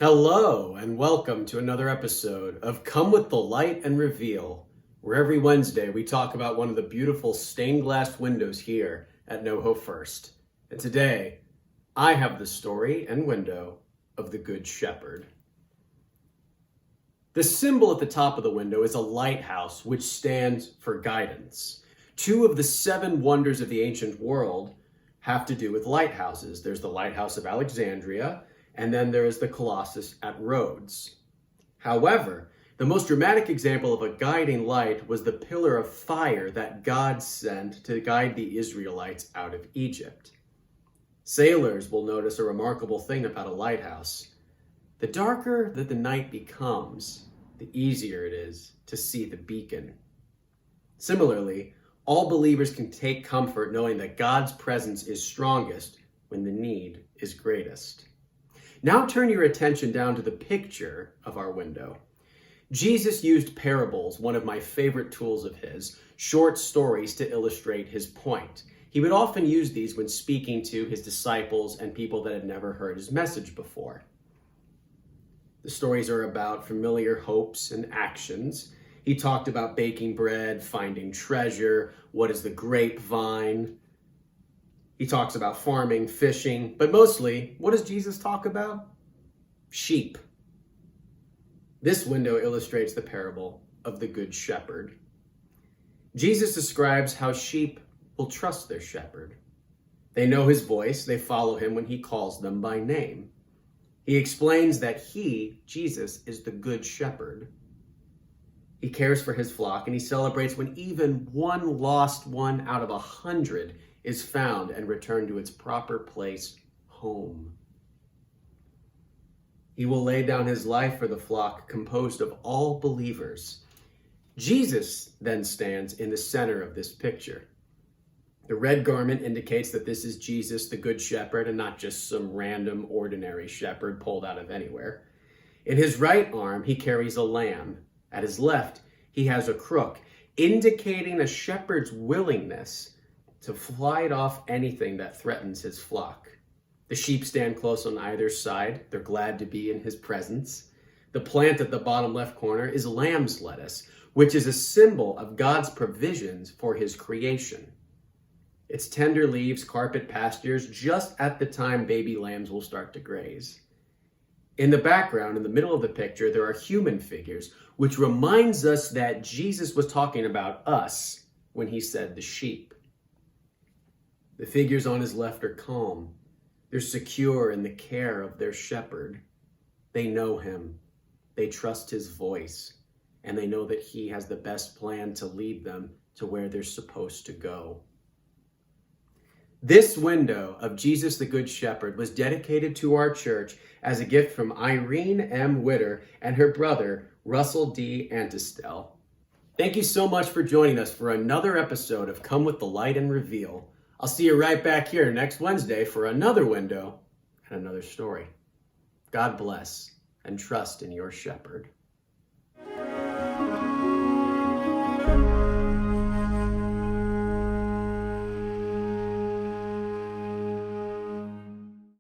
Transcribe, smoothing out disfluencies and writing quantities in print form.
Hello, and welcome to another episode of Come with the Light and Reveal, where every Wednesday we talk about one of the beautiful stained glass windows here at NoHo First. And today, I have the story and window of the Good Shepherd. The symbol at the top of the window is a lighthouse, which stands for guidance. Two of the seven wonders of the ancient world have to do with lighthouses. There's the Lighthouse of Alexandria, and then there is the Colossus at Rhodes. However, the most dramatic example of a guiding light was the pillar of fire that God sent to guide the Israelites out of Egypt. Sailors will notice a remarkable thing about a lighthouse. The darker that the night becomes, the easier it is to see the beacon. Similarly, all believers can take comfort knowing that God's presence is strongest when the need is greatest. Now turn your attention down to the picture of our window. Jesus used parables, one of my favorite tools of his, short stories to illustrate his point. He would often use these when speaking to his disciples and people that had never heard his message before. The stories are about familiar hopes and actions. He talked about baking bread, finding treasure, what is the grapevine. He talks about farming, fishing, but mostly, what does Jesus talk about? Sheep. This window illustrates the parable of the Good Shepherd. Jesus describes how sheep will trust their shepherd. They know his voice, they follow him when he calls them by name. He explains that he, Jesus, is the Good Shepherd. He cares for his flock, and he celebrates when even one lost one out of 100 is found and returned to its proper place, home. He will lay down his life for the flock composed of all believers. Jesus then stands in the center of this picture. The red garment indicates that this is Jesus, the Good Shepherd, and not just some random ordinary shepherd pulled out of anywhere. In his right arm, he carries a lamb. At his left, he has a crook, indicating a shepherd's willingness to fight off anything that threatens his flock. The sheep stand close on either side. They're glad to be in his presence. The plant at the bottom left corner is lamb's lettuce, which is a symbol of God's provisions for his creation. Its tender leaves carpet pastures just at the time baby lambs will start to graze. In the background, in the middle of the picture, there are human figures, which reminds us that Jesus was talking about us when he said the sheep. The figures on his left are calm. They're secure in the care of their shepherd. They know him. They trust his voice. And they know that he has the best plan to lead them to where they're supposed to go. This window of Jesus the Good Shepherd was dedicated to our church as a gift from Irene M. Witter and her brother, Russell D. Antistel. Thank you so much for joining us for another episode of Come with the Light and Reveal. I'll see you right back here next Wednesday for another window and another story. God bless and trust in your shepherd.